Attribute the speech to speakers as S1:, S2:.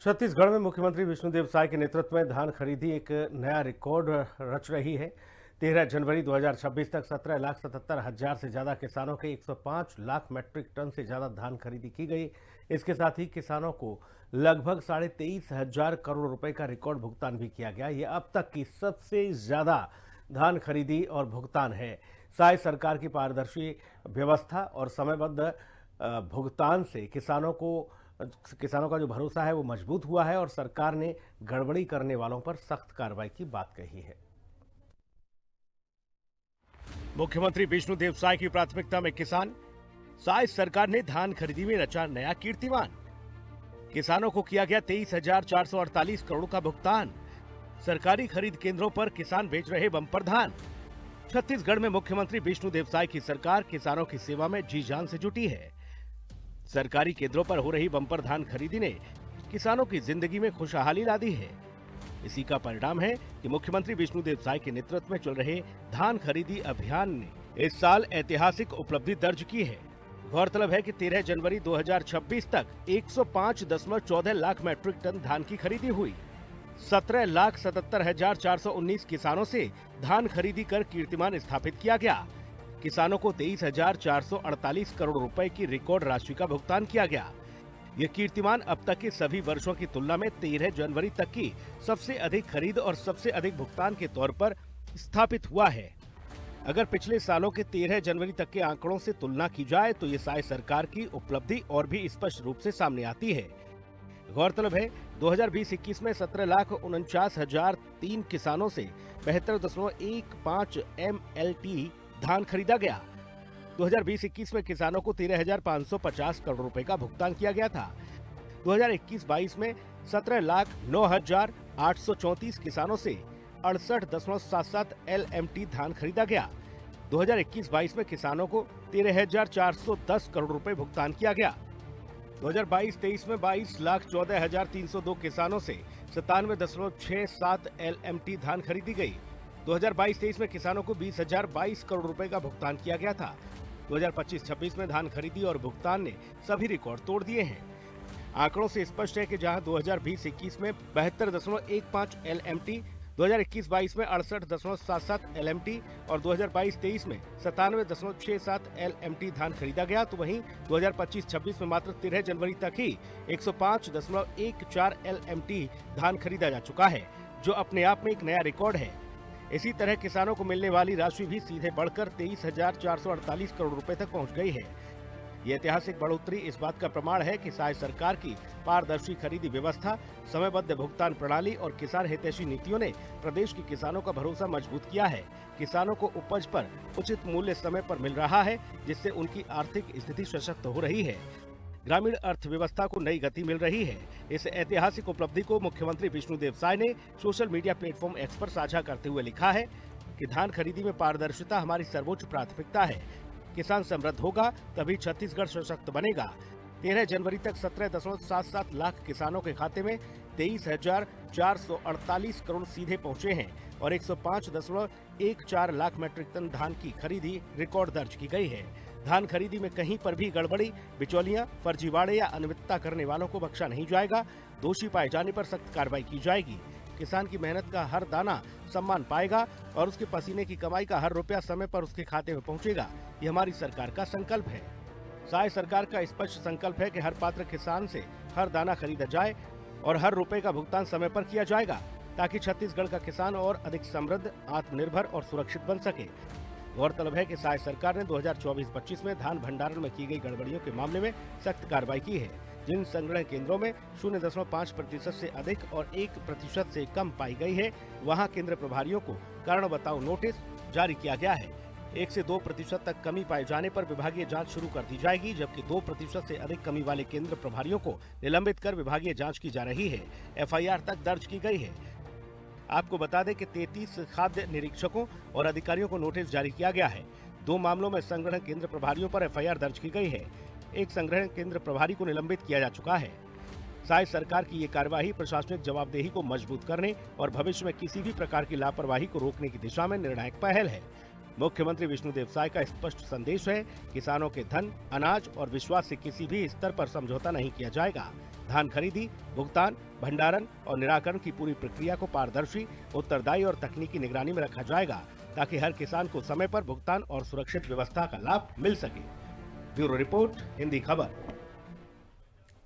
S1: छत्तीसगढ़ में मुख्यमंत्री विष्णुदेव साय के नेतृत्व में धान खरीदी एक नया रिकॉर्ड रच रही है। 13 जनवरी 2026 तक 17,77,000 से ज्यादा किसानों के 105 लाख मैट्रिक टन से ज्यादा धान खरीदी की गई। इसके साथ ही किसानों को लगभग 23,500 करोड़ रुपए का रिकॉर्ड भुगतान भी किया गया। यह अब तक की सबसे ज्यादा धान खरीदी और भुगतान है। साय सरकार की पारदर्शी व्यवस्था और समयबद्ध भुगतान से किसानों का जो भरोसा है वो मजबूत हुआ है और सरकार ने गड़बड़ी करने वालों पर सख्त कार्रवाई की बात कही है।
S2: मुख्यमंत्री विष्णुदेव साय की प्राथमिकता में किसान। साय सरकार ने धान खरीदी में रचा नया कीर्तिमान। किसानों को किया गया 23,448 करोड़ का भुगतान। सरकारी खरीद केंद्रों पर किसान बेच रहे बम्पर धान। छत्तीसगढ़ में मुख्यमंत्री विष्णुदेव साय की सरकार किसानों की सेवा में जी जान से जुटी है। सरकारी केंद्रों पर हो रही बम्पर धान खरीदी ने किसानों की जिंदगी में खुशहाली ला दी है। इसी का परिणाम है कि मुख्यमंत्री विष्णुदेव साय के नेतृत्व में चल रहे धान खरीदी अभियान ने इस साल ऐतिहासिक उपलब्धि दर्ज की है। गौरतलब है कि 13 जनवरी 2026 तक 105.14 लाख मैट्रिक टन धान की खरीदी हुई। 17,77,419 किसानों से धान खरीदी कर कीर्तिमान स्थापित किया गया। किसानों को 23,448 करोड़ रुपए की रिकॉर्ड राशि का भुगतान किया गया। ये कीर्तिमान अब तक के सभी वर्षों की तुलना में 13 जनवरी तक की सबसे अधिक खरीद और सबसे अधिक भुगतान के तौर पर स्थापित हुआ है। अगर पिछले सालों के 13 जनवरी तक के आंकड़ों से तुलना की जाए तो ये साय सरकार की उपलब्धि और भी स्पष्ट रूप से सामने आती है। गौरतलब है 2020-21 में 17,49,003 किसानों से 72.15 MLT धान खरीदा गया। 2020-21 में किसानों को 13,550 करोड़ रुपए का भुगतान किया गया था। 2021-22 में 17,09,834 किसानों से 68.77 LMT धान खरीदा गया। 2021-22 में किसानों को 13,410 करोड़ रुपए भुगतान किया गया। 2022-23 में 22,14,302 किसानों से 97.67 LMT धान खरीदी गई। 2022-23 में किसानों को 20,022 करोड़ रुपए का भुगतान किया गया था। 2025-26 में धान खरीदी और भुगतान ने सभी रिकॉर्ड तोड़ दिए हैं। आंकड़ों से स्पष्ट है कि जहां 2020-21 में 72.15 LMT, 2021-22 में 68.77 LMT और 2022-23 में 97.67 LMT धान खरीदा गया, तो वहीं 2025-26 में मात्र 13 जनवरी तक ही 105.14 LMT धान खरीदा जा चुका है, जो अपने आप में एक नया रिकॉर्ड है। इसी तरह किसानों को मिलने वाली राशि भी सीधे बढ़कर 23,448 करोड़ रुपए तक पहुंच गई है। ये ऐतिहासिक बढ़ोतरी इस बात का प्रमाण है कि साय सरकार की पारदर्शी खरीदी व्यवस्था, समयबद्ध भुगतान प्रणाली और किसान हितैषी नीतियों ने प्रदेश के किसानों का भरोसा मजबूत किया है। किसानों को उपज पर उचित मूल्य समय पर मिल रहा है, जिससे उनकी आर्थिक स्थिति सशक्त हो रही है। ग्रामीण अर्थव्यवस्था को नई गति मिल रही है। इस ऐतिहासिक उपलब्धि को मुख्यमंत्री विष्णुदेव साय ने सोशल मीडिया प्लेटफॉर्म एक्स पर साझा करते हुए लिखा है कि धान खरीदी में पारदर्शिता हमारी सर्वोच्च प्राथमिकता है। किसान समृद्ध होगा तभी छत्तीसगढ़ सशक्त बनेगा। 13 जनवरी तक 17.77 लाख किसानों के खाते में 23,448 करोड़ सीधे पहुंचे हैं और 105.14 लाख मैट्रिक टन धान की खरीदी रिकॉर्ड दर्ज की गई है। धान खरीदी में कहीं पर भी गड़बड़ी, बिचौलियां, फर्जीवाड़े या अनियमितता करने वालों को बख्शा नहीं जाएगा। दोषी पाए जाने पर सख्त कार्रवाई की जाएगी। किसान की मेहनत का हर दाना सम्मान पाएगा और उसके पसीने की कमाई का हर रुपया समय पर उसके खाते में पहुंचेगा। ये हमारी सरकार का संकल्प है। साय सरकार का स्पष्ट संकल्प है कि हर पात्र किसान से हर दाना खरीदा जाए और हर रुपए का भुगतान समय पर किया जाएगा, ताकि छत्तीसगढ़ का किसान और अधिक समृद्ध, आत्मनिर्भर और सुरक्षित बन सके। गौरतलब है कि साय सरकार ने 2024-25 में धान भंडारण में की गई गड़बड़ियों के मामले में सख्त कार्रवाई की है। जिन संग्रहण केंद्रों में 0.5% से अधिक और 1% से कम पाई गई है, वहां केंद्र प्रभारियों को कारण बताओ नोटिस जारी किया गया है। 1 से 2% तक कमी पाए जाने पर विभागीय जांच शुरू कर दी जाएगी, जबकि 2% से अधिक कमी वाले केंद्र प्रभारियों को निलंबित कर विभागीय जांच की जा रही है। FIR तक दर्ज की गई है। आपको बता दें कि 33 खाद्य निरीक्षकों और अधिकारियों को नोटिस जारी किया गया है। 2 मामलों में संग्रहण केंद्र प्रभारियों पर FIR दर्ज की गई है। एक संग्रहण केंद्र प्रभारी को निलंबित किया जा चुका है। साय सरकार की ये कार्यवाही प्रशासनिक जवाबदेही को मजबूत करने और भविष्य में किसी भी प्रकार की लापरवाही को रोकने की दिशा में निर्णायक पहल है। मुख्यमंत्री विष्णुदेव साय का स्पष्ट संदेश है, किसानों के धन, अनाज और विश्वास से किसी भी स्तर पर समझौता नहीं किया जाएगा। धान खरीदी, भुगतान, भंडारण और निराकरण की पूरी प्रक्रिया को पारदर्शी, उत्तरदायी और तकनीकी निगरानी में रखा जाएगा ताकि हर किसान को समय पर भुगतान और सुरक्षित व्यवस्था का लाभ मिल सके। ब्यूरो रिपोर्ट, हिंदी खबर।